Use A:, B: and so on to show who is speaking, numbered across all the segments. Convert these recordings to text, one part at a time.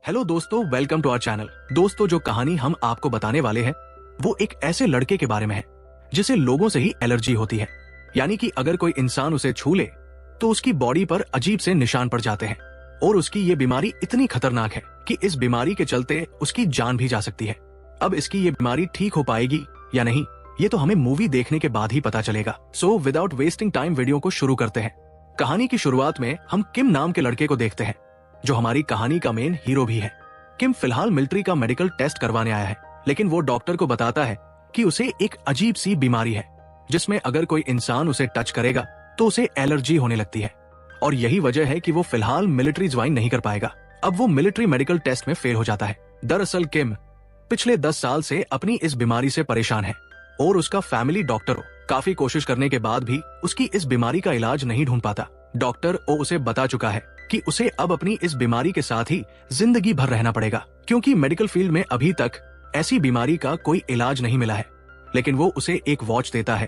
A: Hello दोस्तों, welcome to our channel. दोस्तों, जो कहानी हम आपको बताने वाले हैं वो एक ऐसे लड़के के बारे में है जिसे लोगों से ही एलर्जी होती है। यानी कि अगर कोई इंसान उसे छू ले तो उसकी बॉडी पर अजीब से निशान पड़ जाते हैं और उसकी ये बीमारी इतनी खतरनाक है कि इस बीमारी के चलते उसकी जान भी जा सकती है। अब इसकी ये बीमारी ठीक हो पाएगी या नहीं, ये तो हमें मूवी देखने के बाद ही पता चलेगा। So without wasting time video को शुरू करते हैं। कहानी की शुरुआत में हम किम नाम के लड़के को देखते हैं जो हमारी कहानी का मेन हीरो भी है। किम फिलहाल मिलिट्री का मेडिकल टेस्ट करवाने आया है, लेकिन वो डॉक्टर को बताता है कि उसे एक अजीब सी बीमारी है जिसमें अगर कोई इंसान उसे टच करेगा तो उसे एलर्जी होने लगती है और यही वजह है कि वो फिलहाल मिलिट्री ज्वाइन नहीं कर पाएगा। अब वो मिलिट्री मेडिकल टेस्ट में फेल हो जाता है। दरअसल किम पिछले 10 साल से अपनी इस बीमारी से परेशान है और उसका फैमिली डॉक्टर काफी कोशिश करने के बाद भी उसकी इस बीमारी का इलाज नहीं ढूंढ पाता। डॉक्टर उसे बता चुका है कि उसे अब अपनी इस बीमारी के साथ ही जिंदगी भर रहना पड़ेगा, क्योंकि मेडिकल फील्ड में अभी तक ऐसी बीमारी का कोई इलाज नहीं मिला है। लेकिन वो उसे एक वॉच देता है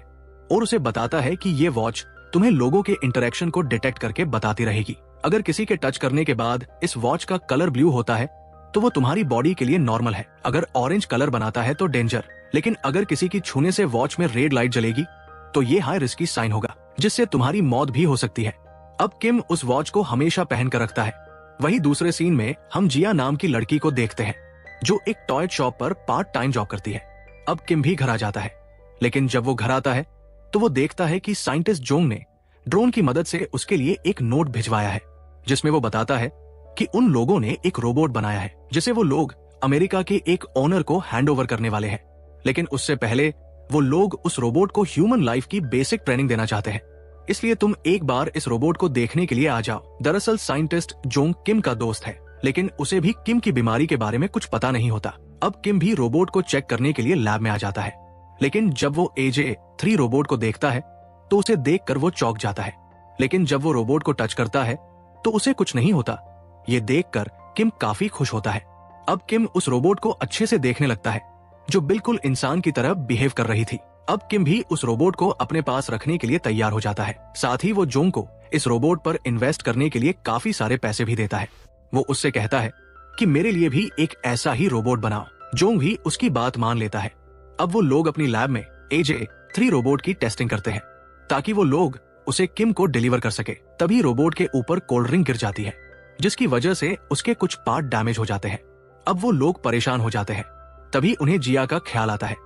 A: और उसे बताता है कि ये वॉच तुम्हें लोगों के इंटरेक्शन को डिटेक्ट करके बताती रहेगी। अगर किसी के टच करने के बाद इस वॉच का कलर ब्लू होता है तो वो तुम्हारी बॉडी के लिए नॉर्मल है। अगर ऑरेंज कलर बनाता है तो डेंजर। लेकिन अगर किसी की छूने से वॉच में रेड लाइट जलेगी तो ये हाई रिस्की साइन होगा जिससे तुम्हारी मौत भी हो सकती है। अब किम उस वॉच को हमेशा पहन कर रखता है। वही दूसरे सीन में हम जिया नाम की लड़की को देखते हैं जो एक टॉय शॉप पर पार्ट टाइम जॉब करती है। अब किम भी घर आ जाता है, लेकिन जब वो घर आता है तो वो देखता है कि साइंटिस्ट जोंग ने ड्रोन की मदद से उसके लिए एक नोट भिजवाया है जिसमें वो बताता है कि उन लोगों ने एक रोबोट बनाया है जिसे वो लोग अमेरिका के एक ओनर को हैंड ओवर करने वाले हैं। लेकिन उससे पहले वो लोग उस रोबोट को ह्यूमन लाइफ की बेसिक ट्रेनिंग देना चाहते हैं, इसलिए तुम एक बार इस रोबोट को देखने के लिए आ जाओ। दरअसल साइंटिस्ट जोंग किम का दोस्त है, लेकिन उसे भी किम की बीमारी के बारे में कुछ पता नहीं होता। अब किम भी रोबोट को चेक करने के लिए लैब में आ जाता है, लेकिन जब वो AJ-3 रोबोट को देखता है तो उसे देखकर वो चौंक जाता है। लेकिन जब वो रोबोट को टच करता है तो उसे कुछ नहीं होता। ये देखकर किम काफी खुश होता है। अब किम उस रोबोट को अच्छे से देखने लगता है जो बिल्कुल इंसान की तरह बिहेव कर रही थी। अब किम भी उस रोबोट को अपने पास रखने के लिए तैयार हो जाता है। साथ ही वो जोंग को इस रोबोट पर इन्वेस्ट करने के लिए काफी सारे पैसे भी देता है। वो उससे कहता है कि मेरे लिए भी एक ऐसा ही रोबोट बनाओ। जोंग भी उसकी बात मान लेता है। अब वो लोग अपनी लैब में AJ-3 रोबोट की टेस्टिंग करते हैं ताकि वो लोग उसे किम को डिलीवर कर सके। तभी रोबोट के ऊपर कोल्ड ड्रिंक गिर जाती है जिसकी वजह से उसके कुछ पार्ट डैमेज हो जाते हैं। अब वो लोग परेशान हो जाते हैं। तभी उन्हें जिया का ख्याल आता है,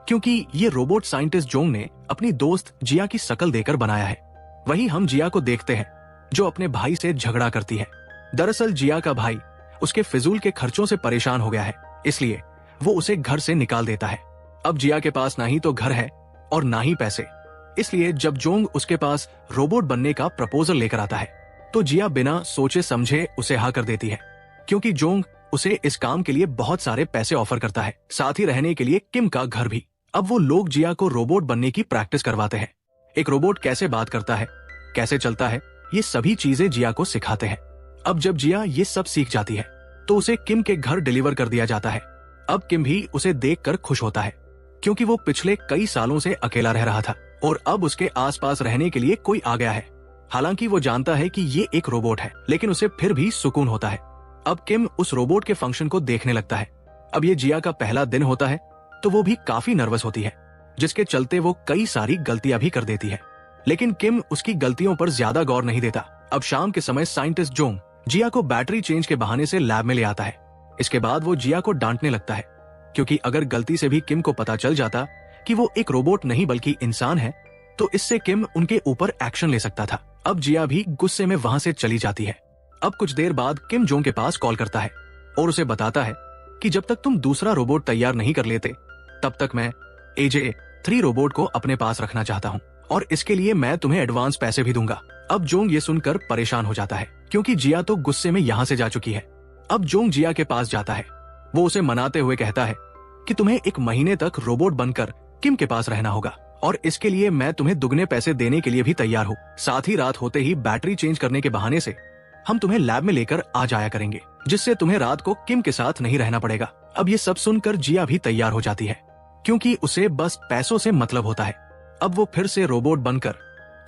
A: क्योंकि ये रोबोट साइंटिस्ट जोंग ने अपनी दोस्त जिया की शक्ल देकर बनाया है। वही हम जिया को देखते हैं जो अपने भाई से झगड़ा करती है। दरअसल जिया का भाई उसके फिजूल के खर्चों से परेशान हो गया है, इसलिए वो उसे घर से निकाल देता है। अब जिया के पास ना ही तो घर है और ना ही पैसे, इसलिए जब जोंग उसके पास रोबोट बनने का प्रपोजल लेकर आता है तो जिया बिना सोचे समझे उसे हाँ कर देती है, क्योंकि जोंग उसे इस काम के लिए बहुत सारे पैसे ऑफर करता है, साथ ही रहने के लिए किम का घर भी। अब वो लोग जिया को रोबोट बनने की प्रैक्टिस करवाते हैं। एक रोबोट कैसे बात करता है, कैसे चलता है, ये सभी चीजें जिया को सिखाते हैं। अब जब जिया ये सब सीख जाती है तो उसे किम के घर डिलीवर कर दिया जाता है। अब किम भी उसे देखकर खुश होता है, क्योंकि वो पिछले कई सालों से अकेला रह रहा था और अब उसके आसपास रहने के लिए कोई आ गया है। हालांकि वो जानता है कि ये एक रोबोट है, लेकिन उसे फिर भी सुकून होता है। अब किम उस रोबोट के फंक्शन को देखने लगता है। अब ये जिया का पहला दिन होता है तो वो भी काफी नर्वस होती है, जिसके चलते वो कई सारी गलतियां भी कर देती है। लेकिन किम उसकी गलतियों पर ज्यादा गौर नहीं देता। अब शाम के समय साइंटिस्ट जोंग जिया को बैटरी चेंज के बहाने से लैब में ले आता है। इसके बाद वो जिया को डांटने लगता है, क्योंकि अगर गलती से भी किम को पता चल जाता कि वो एक रोबोट नहीं बल्कि इंसान है तो इससे किम उनके ऊपर एक्शन ले सकता था। अब जिया भी गुस्से में वहां से चली जाती है। अब कुछ देर बाद किम जोंग के पास कॉल करता है और उसे बताता है कि जब तक तुम दूसरा रोबोट तैयार नहीं कर लेते तब तक मैं AJ-3 रोबोट को अपने पास रखना चाहता हूँ और इसके लिए मैं तुम्हें एडवांस पैसे भी दूंगा। अब जोंग ये सुनकर परेशान हो जाता है, क्योंकि जिया तो गुस्से में यहाँ से जा चुकी है। अब जोंग जिया के पास जाता है। वो उसे मनाते हुए कहता है कि तुम्हें 1 महीने तक रोबोट बनकर किम के पास रहना होगा और इसके लिए मैं तुम्हें दुगने पैसे देने के लिए भी तैयार हूँ। साथ ही रात होते ही बैटरी चेंज करने के बहाने से हम तुम्हें लैब में लेकर आ जाया करेंगे, जिससे तुम्हें रात को किम के साथ नहीं रहना पड़ेगा। अब ये सब सुनकर जिया भी तैयार हो जाती है, क्योंकि उसे बस पैसों से मतलब होता है। अब वो फिर से रोबोट बनकर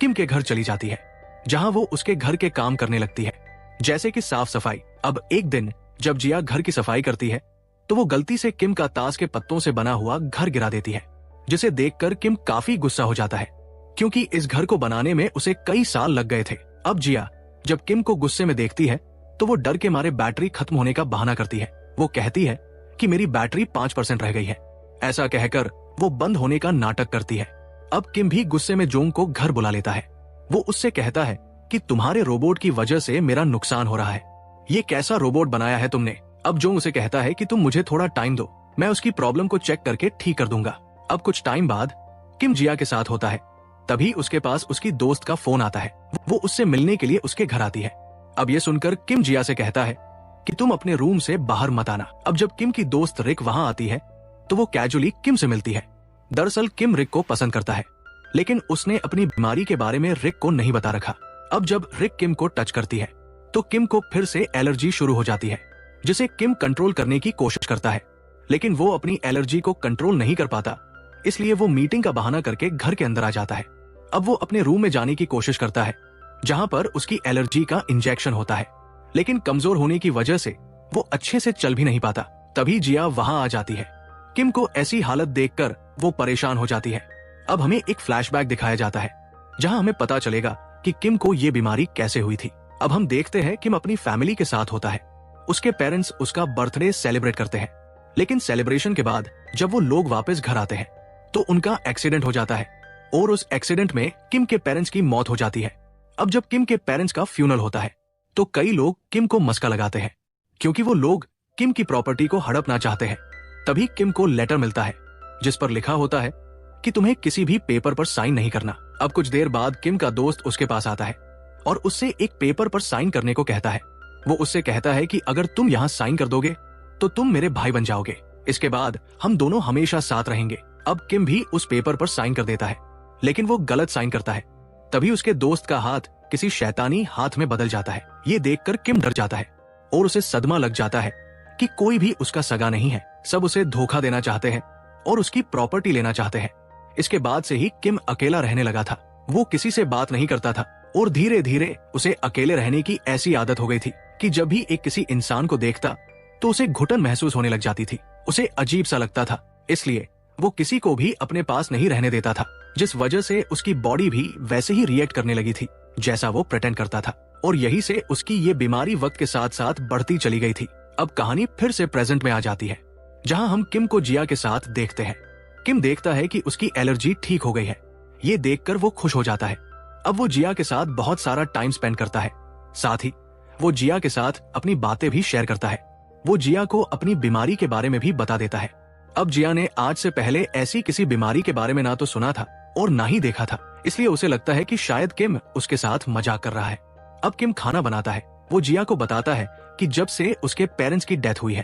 A: किम के घर चली जाती है, जहाँ वो उसके घर के काम करने लगती है, जैसे कि साफ सफाई। अब एक दिन जब जिया घर की सफाई करती है तो वो गलती से किम का ताश के पत्तों से बना हुआ घर गिरा देती है, जिसे देखकर किम काफी गुस्सा हो जाता है, क्योंकि इस घर को बनाने में उसे कई साल लग गए थे। अब जिया जब किम को गुस्से में देखती है तो वो डर के मारे बैटरी खत्म होने का बहाना करती है। वो कहती है कि मेरी बैटरी 5% रह गई है। ऐसा कहकर वो बंद होने का नाटक करती है। अब किम भी गुस्से में जोंग को घर बुला लेता है। वो उससे कहता है कि तुम्हारे रोबोट की वजह से मेरा नुकसान हो रहा है, ये कैसा रोबोट बनाया है तुमने। अब जोंग उसे कहता है कि तुम मुझे थोड़ा टाइम दो, मैं उसकी प्रॉब्लम को चेक करके ठीक कर दूंगा। अब कुछ टाइम बाद किम जिया के साथ होता है, तभी उसके पास उसकी दोस्त का फोन आता है। वो उससे मिलने के लिए उसके घर आती है। अब ये सुनकर किम जिया से कहता है कि तुम अपने रूम से बाहर मत आना। अब जब किम की दोस्त रिक वहां आती है तो वो कैजुअली किम से मिलती है। दरअसल किम रिक को पसंद करता है, लेकिन उसने अपनी बीमारी के बारे में रिक को नहीं बता रखा। अब जब रिक किम को टच करती है तो किम को फिर से एलर्जी शुरू हो जाती है, जिसे किम कंट्रोल करने की कोशिश करता है, लेकिन वो अपनी एलर्जी को कंट्रोल नहीं कर पाता, इसलिए वो मीटिंग का बहाना करके घर के अंदर आ जाता है। अब वो अपने रूम में जाने की कोशिश करता है, जहां पर उसकी एलर्जी का इंजेक्शन होता है, लेकिन कमजोर होने की वजह से वो अच्छे से चल भी नहीं पाता। तभी जिया वहां आ जाती है। किम को ऐसी हालत देखकर वो परेशान हो जाती है। अब हमें एक फ्लैशबैक दिखाया जाता है, जहां हमें पता चलेगा कि किम को ये बीमारी कैसे हुई थी। अब हम देखते हैं किम अपनी फैमिली के साथ होता है। उसके पेरेंट्स उसका बर्थडे सेलिब्रेट करते हैं, लेकिन सेलिब्रेशन के बाद जब वो लोग वापस घर आते हैं तो उनका एक्सीडेंट हो जाता है, और उस एक्सीडेंट में किम के पेरेंट्स की मौत हो जाती है। अब जब किम के पेरेंट्स का फ्यूनरल होता है तो कई लोग किम को मस्का लगाते हैं, क्योंकि वो लोग किम की प्रॉपर्टी को हड़पना चाहते हैं। तभी किम को लेटर मिलता है, जिस पर लिखा होता है कि तुम्हें किसी भी पेपर पर साइन नहीं करना। अब कुछ देर बाद किम का दोस्त उसके पास आता है और उससे एक पेपर पर साइन करने को कहता है। वो उससे कहता है कि अगर तुम यहाँ साइन कर दोगे तो तुम मेरे भाई बन जाओगे, इसके बाद हम दोनों हमेशा साथ रहेंगे। अब किम भी उस पेपर पर साइन कर देता है, लेकिन वो गलत साइन करता है। तभी उसके दोस्त का हाथ किसी शैतानी हाथ में बदल जाता है। ये देखकर किम डर जाता है और उसे सदमा लग जाता है कि कोई भी उसका सगा नहीं है, सब उसे धोखा देना चाहते हैं और उसकी प्रॉपर्टी लेना चाहते हैं। इसके बाद से ही किम अकेला रहने लगा था। वो किसी से बात नहीं करता था और धीरे धीरे उसे अकेले रहने की ऐसी आदत हो गई थी कि जब भी एक किसी इंसान को देखता तो उसे घुटन महसूस होने लग जाती थी। उसे अजीब सा लगता था, इसलिए वो किसी को भी अपने पास नहीं रहने देता था, जिस वजह से उसकी बॉडी भी वैसे ही रिएक्ट करने लगी थी जैसा वो प्रेटेंड करता था, और यही से उसकी ये बीमारी वक्त के साथ साथ बढ़ती चली गई थी। अब कहानी फिर से प्रेजेंट में आ जाती है, जहां हम किम को जिया के साथ देखते हैं। किम देखता है कि उसकी एलर्जी ठीक हो गई है। ये देखकर वो खुश हो जाता है। अब वो जिया के साथ बहुत सारा टाइम स्पेंड करता है, साथ ही वो जिया के साथ अपनी बातें भी शेयर करता है। वो जिया को अपनी बीमारी के बारे में भी बता देता है। अब जिया ने आज से पहले ऐसी किसी बीमारी के बारे में ना तो सुना था और ना ही देखा था, इसलिए उसे लगता है कि शायद किम उसके साथ मजाक कर रहा है। अब किम खाना बनाता है। वो जिया को बताता है कि जब से उसके पेरेंट्स की डेथ हुई है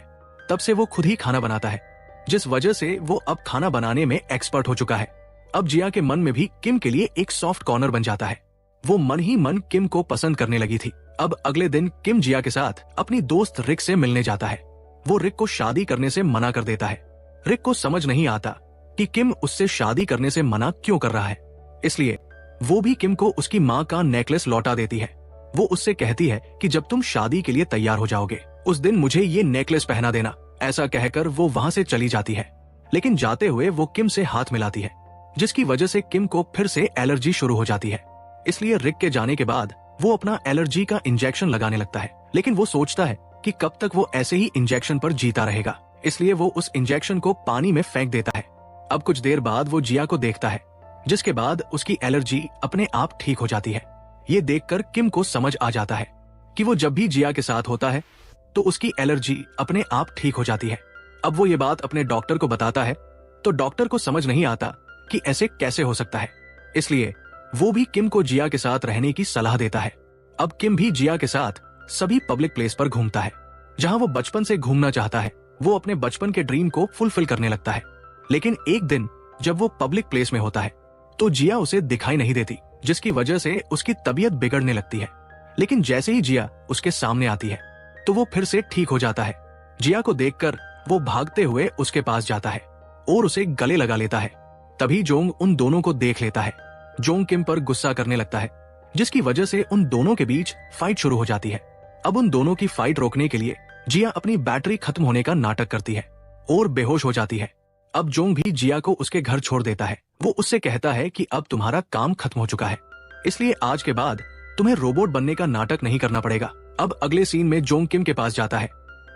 A: तब से वो खुद ही खाना बनाता है, जिस वजह से वो अब खाना बनाने में एक्सपर्ट हो चुका है। अब जिया के मन में भी किम के लिए एक सॉफ्ट कॉर्नर बन जाता है। वो मन ही मन किम को पसंद करने लगी थी। अब अगले दिन किम जिया के साथ अपनी दोस्त रिक से मिलने जाता है। वो रिक को शादी करने से मना कर देता है। रिक को समझ नहीं आता कि किम उससे शादी करने से मना क्यों कर रहा है, इसलिए वो भी किम को उसकी माँ का नेकलेस लौटा देती है। वो उससे कहती है कि जब तुम शादी के लिए तैयार हो जाओगे उस दिन मुझे ये नेकलेस पहना देना। ऐसा कहकर वो वहां से चली जाती है, लेकिन जाते हुए वो किम से हाथ मिलाती है, जिसकी वजह से किम को फिर से एलर्जी शुरू हो जाती है। इसलिए रिक के जाने के बाद वो अपना एलर्जी का इंजेक्शन लगाने लगता है, लेकिन वो सोचता है कि कब तक वो ऐसे ही इंजेक्शन पर जीता रहेगा, इसलिए वो उस इंजेक्शन को पानी में फेंक देता है। अब कुछ देर बाद वो जिया को देखता है, जिसके बाद उसकी एलर्जी अपने आप ठीक हो जाती है। ये देखकर किम को समझ आ जाता है कि वो जब भी जिया के साथ होता है तो उसकी एलर्जी अपने आप ठीक हो जाती है। अब वो ये बात अपने डॉक्टर को बताता है तो डॉक्टर को समझ नहीं आता कि ऐसे कैसे हो सकता है, इसलिए वो भी किम को जिया के साथ रहने की सलाह देता है। अब किम भी जिया के साथ सभी पब्लिक प्लेस पर घूमता है, जहां वो बचपन से घूमना चाहता है। वो अपने बचपन के ड्रीम को फुलफिल करने लगता है, लेकिन एक दिन जब वो पब्लिक प्लेस में होता है तो जिया उसे दिखाई नहीं देती, जिसकी वजह से उसकी तबीयत बिगड़ने लगती है। लेकिन जैसे ही जिया उसके सामने आती है तो वो फिर से ठीक हो जाता है। जिया को देखकर वो भागते हुए उसके पास जाता है और उसे गले लगा लेता है। तभी जोंग उन दोनों को देख लेता है। जोंग किम पर गुस्सा करने लगता है, जिसकी वजह से उन दोनों के बीच फाइट शुरू हो जाती है। अब उन दोनों की फाइट रोकने के लिए जिया अपनी बैटरी खत्म होने का नाटक करती है और बेहोश हो जाती है। अब जोंग भी जिया को उसके घर छोड़ देता है। वो उससे कहता है कि अब तुम्हारा काम खत्म हो चुका है, इसलिए आज के बाद तुम्हें रोबोट बनने का नाटक नहीं करना पड़ेगा। अब अगले सीन में जोंग किम के पास जाता है।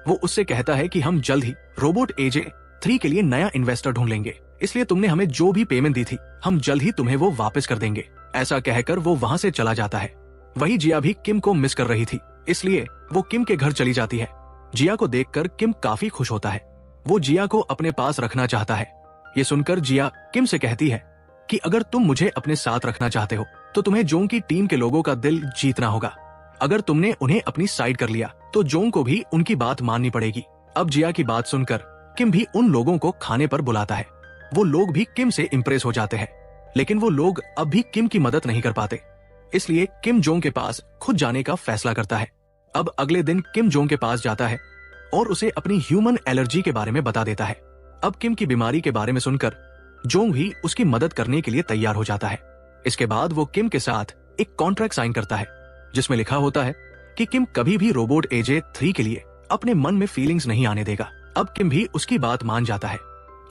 A: वो उससे कहता है कि हम जल्द ही रोबोट AJ3 के लिए नया इन्वेस्टर ढूंढ लेंगे, इसलिए तुमने हमें जो भी पेमेंट दी थी हम जल्द ही तुम्हें वो वापस कर देंगे। ऐसा कहकर वो वहां से चला जाता है। वही जिया भी किम को मिस कर रही थी, इसलिए वो किम के घर चली जाती है। जिया को देखकर किम काफी खुश होता है। वो जिया को अपने पास रखना चाहता है। ये सुनकर जिया किम से कहती है कि अगर तुम मुझे अपने साथ रखना चाहते हो तो तुम्हें जोंग की टीम के लोगों का दिल जीतना होगा। अगर तुमने उन्हें अपनी साइड कर लिया तो जोंग को भी उनकी बात माननी पड़ेगी। अब जिया की बात सुनकर किम भी उन लोगों को खाने पर बुलाता है। वो लोग भी किम से इम्प्रेस हो जाते हैं, लेकिन वो लोग अब भी किम की मदद नहीं कर पाते, इसलिए किम जोंग के पास खुद जाने का फैसला करता है। अब अगले दिन किम जोंग के पास जाता है और उसे अपनी ह्यूमन एलर्जी के बारे में बता देता है। अब किम की बीमारी के बारे में सुनकर जोंग भी उसकी मदद करने के लिए तैयार हो जाता है। इसके बाद वो किम के साथ एक कॉन्ट्रैक्ट साइन करता है जिसमें लिखा होता है कि किम कभी भी रोबोट AJ3 के लिए अपने मन में फीलिंग्स नहीं आने देगा। अब किम भी उसकी बात मान जाता है,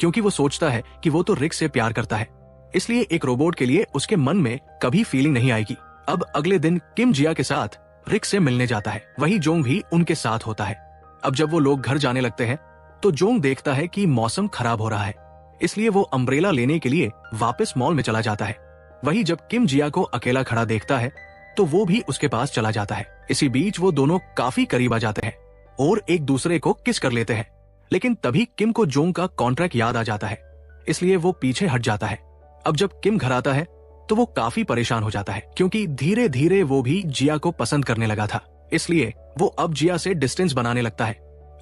A: क्योंकि वो सोचता है कि वो तो रिक से प्यार करता है, इसलिए एक रोबोट के लिए उसके मन में कभी फीलिंग नहीं आएगी। अब अगले दिन किम जिया के साथ रिक से मिलने जाता है। वही जोंग भी उनके साथ होता है। अब जब वो लोग घर जाने लगते हैं तो जोंग देखता है कि मौसम खराब हो रहा है, इसलिए वो अम्ब्रेला लेने के लिए वापस मॉल में चला जाता है। वही जब किम जिया को अकेला खड़ा देखता है तो वो भी उसके पास चला जाता है। इसी बीच वो दोनों काफी करीब आ जाते हैं और एक दूसरे को किस कर लेते हैं, लेकिन तभी किम को जोंग का कॉन्ट्रैक्ट याद आ जाता है, इसलिए वो पीछे हट जाता है। अब जब किम घर आता है तो वो काफी परेशान हो जाता है, क्योंकि धीरे धीरे वो भी जिया को पसंद करने लगा था, इसलिए वो अब जिया से डिस्टेंस बनाने लगता है।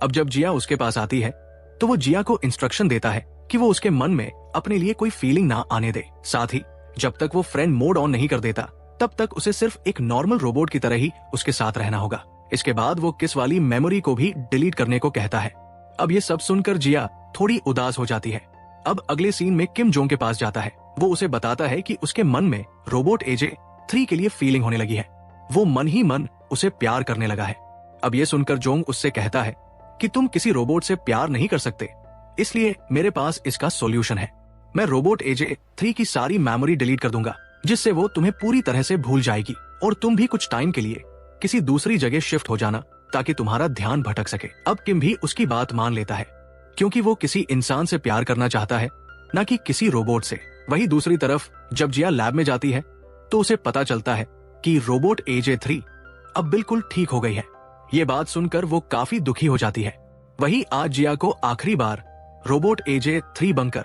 A: अब जब जिया उसके पास आती है तो वो जिया को इंस्ट्रक्शन देता है कि वो उसके मन में अपने लिए कोई फीलिंग ना आने दे। साथ ही जब तक वो फ्रेंड मोड ऑन नहीं कर देता तब तक उसे सिर्फ एक नॉर्मल रोबोट की तरह ही उसके साथ रहना होगा। इसके बाद वो किस वाली मेमोरी को भी डिलीट करने को कहता है। अब ये सब सुनकर जिया थोड़ी उदास हो जाती है। अब अगले सीन में किम जोंग के पास जाता है। वो उसे बताता है कि उसके मन में रोबोट AJ3 के लिए फीलिंग होने लगी है। वो मन ही मन उसे प्यार करने लगा है। अब ये सुनकर जोंग उससे कहता है कि तुम किसी रोबोट से प्यार नहीं कर सकते, इसलिए मेरे पास इसका सॉल्यूशन है। मैं रोबोट AJ3 की सारी मेमोरी डिलीट कर दूंगा, जिससे वो तुम्हें पूरी तरह से भूल जाएगी और तुम भी कुछ टाइम के लिए किसी दूसरी जगह शिफ्ट हो जाना ताकि तुम्हारा ध्यान भटक सके। अब किम भी उसकी बात मान लेता है, क्योंकि वो किसी इंसान से प्यार करना चाहता है, न कि किसी रोबोट से। वही दूसरी तरफ जब जिया लैब में जाती है तो उसे पता चलता है कि रोबोट AJ3 अब बिल्कुल ठीक हो गई है। ये बात सुनकर वो काफी दुखी हो जाती है। वही आज जिया को आखिरी बार रोबोट AJ3 बनकर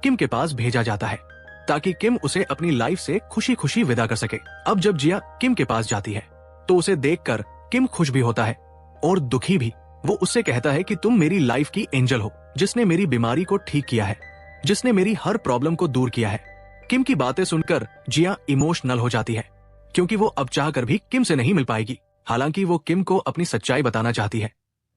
A: किम के पास भेजा जाता है, ताकि किम उसे अपनी लाइफ से खुशी खुशी विदा कर सके। अब जब जिया किम के पास जाती है तो उसे देखकर किम खुश भी होता है और दुखी भी। वो उससे कहता है कि तुम मेरी लाइफ की एंजल हो, जिसने मेरी बीमारी को ठीक किया है, जिसने मेरी हर प्रॉब्लम को दूर किया है। किम की बातें सुनकर जिया इमोशनल हो जाती है, क्योंकि वो अब चाहकर भी किम से नहीं मिल पाएगी। हालांकि वो किम को अपनी सच्चाई बताना चाहती है,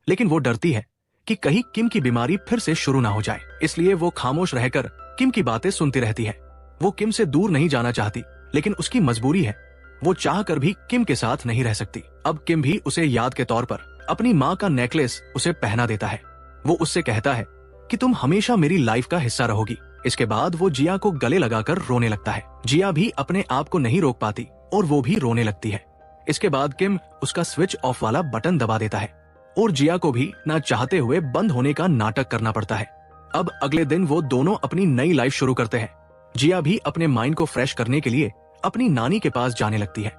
A: लेकिन वो डरती है कि कहीं किम की बीमारी फिर से शुरू ना हो जाए, इसलिए वो खामोश रहकर किम की बातें सुनती रहती है। वो किम से दूर नहीं जाना चाहती, लेकिन उसकी मजबूरी है। वो चाहकर भी किम के साथ नहीं रह सकती। अब किम भी उसे याद के तौर पर अपनी माँ का नेकलेस उसे पहना देता है। वो उससे कहता है कि तुम हमेशा मेरी लाइफ का हिस्सा रहोगी। इसके बाद वो जिया को गले लगाकर रोने लगता है। जिया भी अपने आप को नहीं रोक पाती और वो भी रोने लगती है। इसके बाद किम उसका स्विच ऑफ वाला बटन दबा देता है और जिया को भी ना चाहते हुए बंद होने का नाटक करना पड़ता है। अब अगले दिन वो दोनों अपनी नई लाइफ शुरू करते हैं। जिया भी अपने माइंड को फ्रेश करने के लिए अपनी नानी के पास जाने लगती है,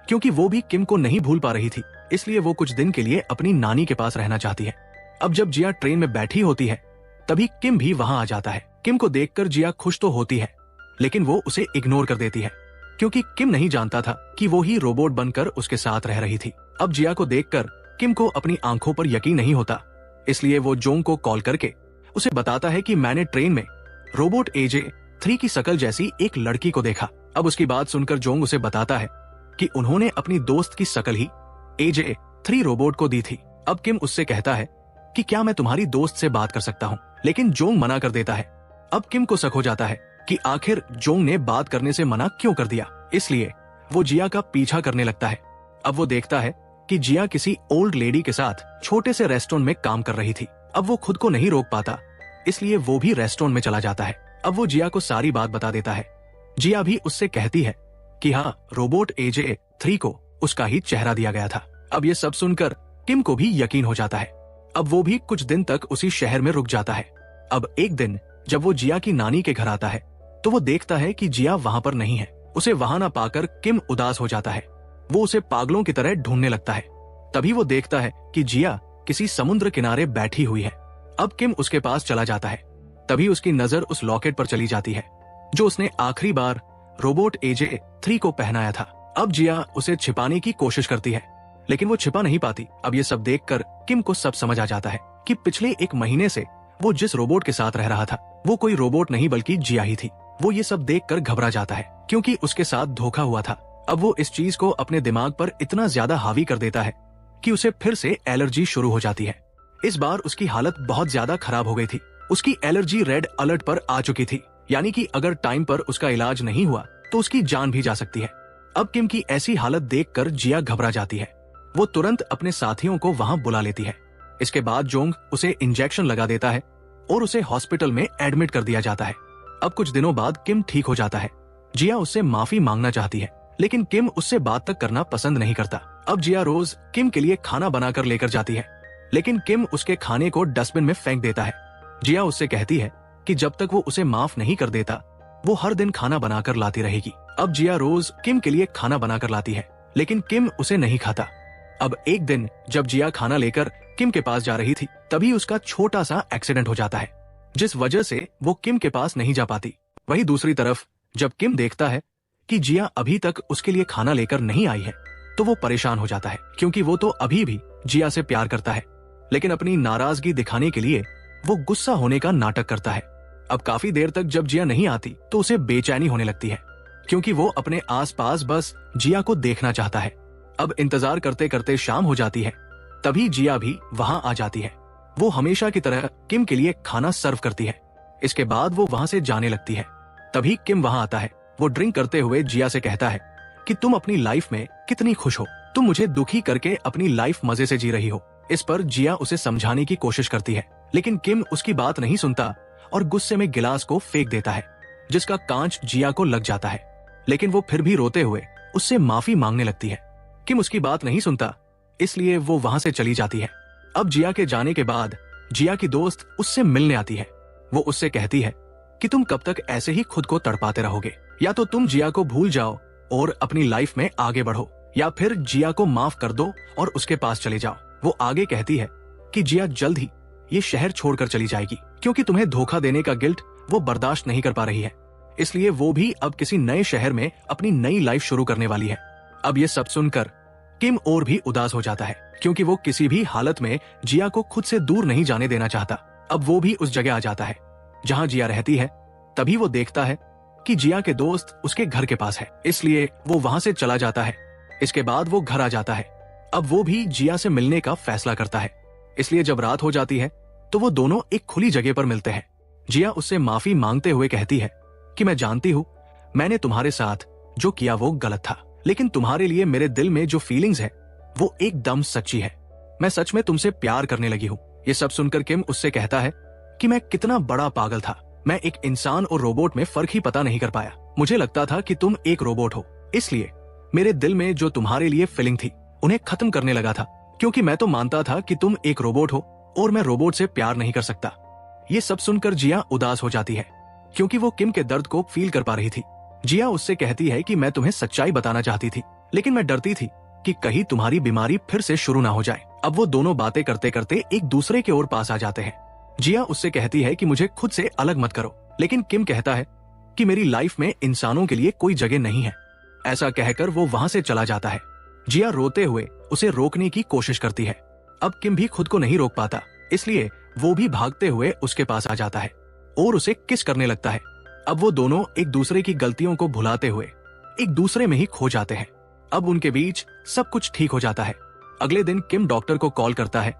A: क्योंकि वो भी किम को नहीं भूल पा रही थी, इसलिए वो कुछ दिन के लिए अपनी नानी के पास रहना चाहती है। अब जब जिया ट्रेन में बैठी होती है तभी किम भी वहां आ जाता है। किम को देखकर जिया खुश तो होती है, लेकिन वो उसे इग्नोर कर देती है, क्योंकि किम नहीं जानता था कि वो ही रोबोट बनकर उसके साथ रह रही थी। अब जिया को देखकर किम को अपनी आंखों पर यकीन नहीं होता, इसलिए वो जोंग को कॉल करके उसे बताता है कि मैंने ट्रेन में रोबोट AJ3 की शकल जैसी एक लड़की को देखा। अब उसकी बात सुनकर जोंग उसे बताता है कि उन्होंने अपनी दोस्त की शकल ही AJ3 रोबोट को दी थी। अब किम उससे कहता है कि क्या मैं तुम्हारी दोस्त से बात कर सकता हूँ, लेकिन जोंग मना कर देता है। अब किम को शक हो जाता है कि आखिर जोंग ने बात करने से मना क्यों कर दिया, इसलिए वो जिया का पीछा करने लगता है। अब वो देखता है कि जिया किसी ओल्ड लेडी के साथ छोटे से रेस्टोरेंट में काम कर रही थी। अब वो खुद को नहीं रोक पाता, इसलिए वो भी रेस्टोरेंट में चला जाता है। अब वो जिया को सारी बात बता देता है। जिया भी उससे कहती है कि हाँ, रोबोट AJ-3 को उसका ही चेहरा दिया गया था। अब ये सब सुनकर किम को भी यकीन हो जाता है। अब वो भी कुछ दिन तक उसी शहर में रुक जाता है। अब एक दिन जब वो जिया की नानी के घर आता है तो वो देखता है कि जिया वहां पर नहीं है। उसे वहां ना पाकर किम उदास हो जाता है। वो उसे पागलों की तरह ढूंढने लगता है। तभी वो देखता है कि जिया किसी समुद्र किनारे बैठी हुई है। अब किम उसके पास चला जाता है। तभी उसकी नजर उस लॉकेट पर चली जाती है जो उसने आखिरी बार रोबोट AJ-3 को पहनाया था। अब जिया उसे छिपाने की कोशिश करती है, लेकिन वो छिपा नहीं पाती। अब ये सब देखकर किम को सब समझ आ जाता है कि पिछले एक महीने से वो जिस रोबोट के साथ रह रहा था वो कोई रोबोट नहीं बल्कि जिया ही थी। वो ये सब देखकर घबरा जाता है क्योंकि उसके साथ धोखा हुआ था। अब वो इस चीज को अपने दिमाग पर इतना ज्यादा हावी कर देता है कि उसे फिर से एलर्जी शुरू हो जाती है। इस बार उसकी हालत बहुत ज्यादा खराब हो गई थी। उसकी एलर्जी रेड अलर्ट पर आ चुकी थी, यानी कि अगर टाइम पर उसका इलाज नहीं हुआ तो उसकी जान भी जा सकती है। अब किम की ऐसी हालत देखकर जिया घबरा जाती है। वो तुरंत अपने साथियों को वहां बुला लेती है। इसके बाद जोंग उसे इंजेक्शन लगा देता है और उसे हॉस्पिटल में एडमिट कर दिया जाता है। अब कुछ दिनों बाद किम ठीक हो जाता है। जिया उससे माफी मांगना चाहती है, लेकिन किम उससे बात तक करना पसंद नहीं करता। अब जिया रोज किम के लिए खाना बनाकर लेकर जाती है, लेकिन किम उसके खाने को डस्टबिन में फेंक देता है। जिया उससे कहती है कि जब तक वो उसे माफ नहीं कर देता वो हर दिन खाना बनाकर लाती रहेगी। अब जिया रोज किम के लिए खाना बनाकर लाती है, लेकिन किम उसे नहीं खाता। अब एक दिन जब जिया खाना लेकर किम के पास जा रही थी तभी उसका छोटा सा एक्सीडेंट हो जाता है, जिस वजह से वो किम के पास नहीं जा पाती। वहीं दूसरी तरफ जब किम देखता है कि जिया अभी तक उसके लिए खाना लेकर नहीं आई है तो वो परेशान हो जाता है, क्योंकि वो तो अभी भी जिया से प्यार करता है, लेकिन अपनी नाराजगी दिखाने के लिए वो गुस्सा होने का नाटक करता है। अब काफी देर तक जब जिया नहीं आती तो उसे बेचैनी होने लगती है, क्योंकि वो अपने आसपास बस जिया को देखना चाहता है। अब इंतजार करते करते शाम हो जाती है। तभी जिया भी वहां आ जाती है। वो हमेशा की तरह किम के लिए खाना सर्व करती है। इसके बाद वो वहां से जाने लगती है। तभी किम वहां आता है। वो ड्रिंक करते हुए जिया से कहता है कि तुम अपनी लाइफ में कितनी खुश हो, तुम मुझे दुखी करके अपनी लाइफ मजे से जी रही हो। इस पर जिया उसे समझाने की कोशिश करती है, लेकिन किम उसकी बात नहीं सुनता और गुस्से में गिलास को फेंक देता है, जिसका कांच जिया को लग जाता है। लेकिन वो फिर भी रोते हुए उससे माफी मांगने लगती है। किम उसकी बात नहीं सुनता, इसलिए वो वहां से चली जाती है। अब जिया के जाने के बाद जिया की दोस्त उससे मिलने आती है। वो उससे कहती है कि तुम कब तक ऐसे ही खुद को तड़पाते रहोगे, या तो तुम जिया को भूल जाओ और अपनी लाइफ में आगे बढ़ो, या फिर जिया को माफ कर दो और उसके पास चले जाओ। वो आगे कहती है कि जिया जल्द ही ये शहर छोड़कर चली जाएगी, क्योंकि तुम्हें धोखा देने का गिल्ट वो बर्दाश्त नहीं कर पा रही है, इसलिए वो भी अब किसी नए शहर में अपनी नई लाइफ शुरू करने वाली है। अब ये सब सुनकर किम और भी उदास हो जाता है, क्योंकि वो किसी भी हालत में जिया को खुद से दूर नहीं जाने देना चाहता। अब वो भी उस जगह आ जाता है जहां जिया रहती है। तभी वो देखता है कि जिया के दोस्त उसके घर के पास है, इसलिए वो वहां से चला जाता है। इसके बाद वो घर आ जाता है। अब वो भी जिया से मिलने का फैसला करता है, इसलिए जब रात हो जाती है तो वो दोनों एक खुली जगह पर मिलते हैं। जिया उससे माफी मांगते हुए कहती है कि मैं जानती हूँ मैंने तुम्हारे साथ जो किया वो गलत था, लेकिन तुम्हारे लिए मेरे दिल में जो फीलिंग्स है वो एकदम सच्ची है। मैं सच में तुमसे प्यार करने लगी हूँ। ये सब सुनकर किम उससे कहता है कि मैं कितना बड़ा पागल था। मैं एक इंसान और रोबोट में फर्क ही पता नहीं कर पाया। मुझे लगता था कि तुम एक रोबोट हो, इसलिए मेरे दिल में जो तुम्हारे लिए फीलिंग थी उन्हें खत्म करने लगा था, क्योंकि मैं तो मानता था कि तुम एक रोबोट हो और मैं रोबोट से प्यार नहीं कर सकता। ये सब सुनकर जिया उदास हो जाती है, क्योंकि वो किम के दर्द को फील कर पा रही थी। जिया उससे कहती है कि मैं तुम्हें सच्चाई बताना चाहती थी, लेकिन मैं डरती थी कि कहीं तुम्हारी बीमारी फिर से शुरू ना हो जाए। अब वो दोनों बातें करते करते एक दूसरे के ओर पास आ जाते हैं। जिया उससे कहती है कि मुझे खुद से अलग मत करो, लेकिन किम कहता है कि मेरी लाइफ में इंसानों के लिए कोई जगह नहीं है। ऐसा कहकर वो वहां से चला जाता है। जिया रोते हुए उसे रोकने की कोशिश करती है। अब किम भी खुद को नहीं रोक पाता, इसलिए वो भी भागते हुए उसके पास आ जाता है और उसे किस करने लगता है। अब वो दोनों एक दूसरे की गलतियों को भुलाते हुए एक दूसरे में ही खो जाते हैं। अब उनके बीच सब कुछ ठीक हो जाता है। अगले दिन किम डॉक्टर को कॉल करता है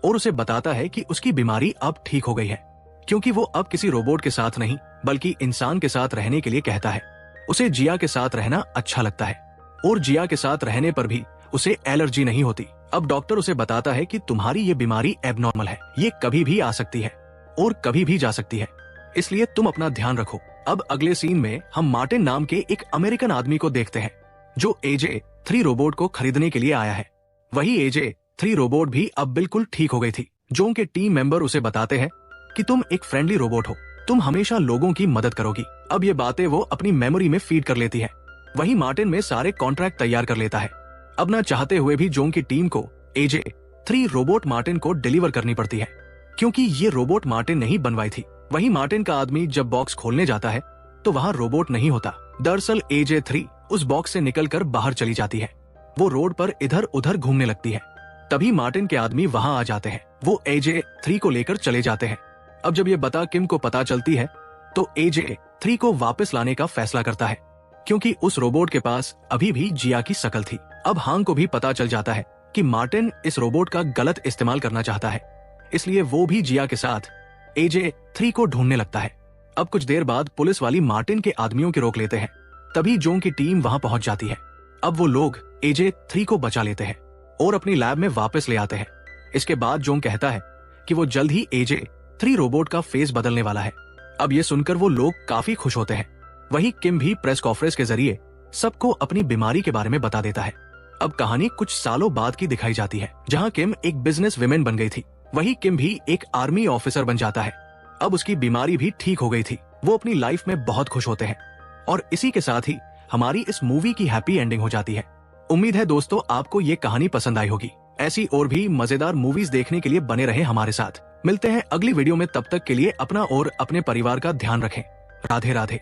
A: और उसे बताता है कि उसकी बीमारी अब ठीक हो गई है, क्योंकि वो अब किसी रोबोट के साथ नहीं बल्कि इंसान के साथ रहने के लिए कहता है। उसे जिया के साथ रहना अच्छा लगता है और जिया के साथ रहने पर भी उसे एलर्जी नहीं होती। अब डॉक्टर उसे बताता है कि तुम्हारी ये बीमारी एबनॉर्मल है, ये कभी भी आ सकती है और कभी भी जा सकती है, इसलिए तुम अपना ध्यान रखो। अब अगले सीन में हम मार्टिन नाम के एक अमेरिकन आदमी को देखते हैं जो AJ-3 रोबोट को खरीदने के लिए आया है। वही AJ-3 रोबोट भी अब बिल्कुल ठीक हो गई थी। जो उनके टीम मेंबर उसे बताते हैं कि तुम एक फ्रेंडली रोबोट हो, तुम हमेशा लोगों की मदद करोगी। अब ये बातें वो अपनी मेमोरी में फीड कर लेती है। वही मार्टिन में सारे कॉन्ट्रैक्ट तैयार कर लेता है। अब ना चाहते हुए भी जोंग की टीम को AJ-3 रोबोट मार्टिन को डिलीवर करनी पड़ती है, क्योंकि ये रोबोट मार्टिन ने ही बनवाई थी। वही मार्टिन का आदमी जब बॉक्स खोलने जाता है तो वहाँ रोबोट नहीं होता। दरअसल AJ-3 उस बॉक्स से निकलकर बाहर चली जाती है। वो रोड पर इधर उधर घूमने लगती है। तभी मार्टिन के आदमी वहाँ आ जाते हैं। वो AJ-3 को लेकर चले जाते हैं। अब जब ये बता किम को पता चलती है तो AJ-3 को वापस लाने का फैसला करता है, क्योंकि उस रोबोट के पास अभी भी जिया की शक्ल थी। अब हांग को भी पता चल जाता है कि मार्टिन इस रोबोट का गलत इस्तेमाल करना चाहता है, इसलिए वो भी जिया के साथ AJ-3 को ढूंढने लगता है। अब कुछ देर बाद पुलिस वाली मार्टिन के आदमियों को रोक लेते हैं। तभी जोंग की टीम वहां पहुंच जाती है। अब वो लोग AJ-3 को बचा लेते हैं और अपनी लैब में वापस ले आते हैं। इसके बाद जोंग कहता है कि वो जल्द ही AJ-3 रोबोट का फेस बदलने वाला है। अब ये सुनकर वो लोग काफी खुश होते हैं। वही किम भी प्रेस कॉन्फ्रेंस के जरिए सबको अपनी बीमारी के बारे में बता देता है। अब कहानी कुछ सालों बाद की दिखाई जाती है, जहां किम एक बिजनेस विमेन बन गई थी। वही किम भी एक आर्मी ऑफिसर बन जाता है। अब उसकी बीमारी भी ठीक हो गई थी। वो अपनी लाइफ में बहुत खुश होते हैं और इसी के साथ ही हमारी इस मूवी की हैप्पी एंडिंग हो जाती है। उम्मीद है दोस्तों आपको ये कहानी पसंद आई होगी। ऐसी और भी मजेदार मूवीज देखने के लिए बने रहें हमारे साथ। मिलते हैं अगली वीडियो में, तब तक के लिए अपना और अपने परिवार का ध्यान रखें। राधे राधे।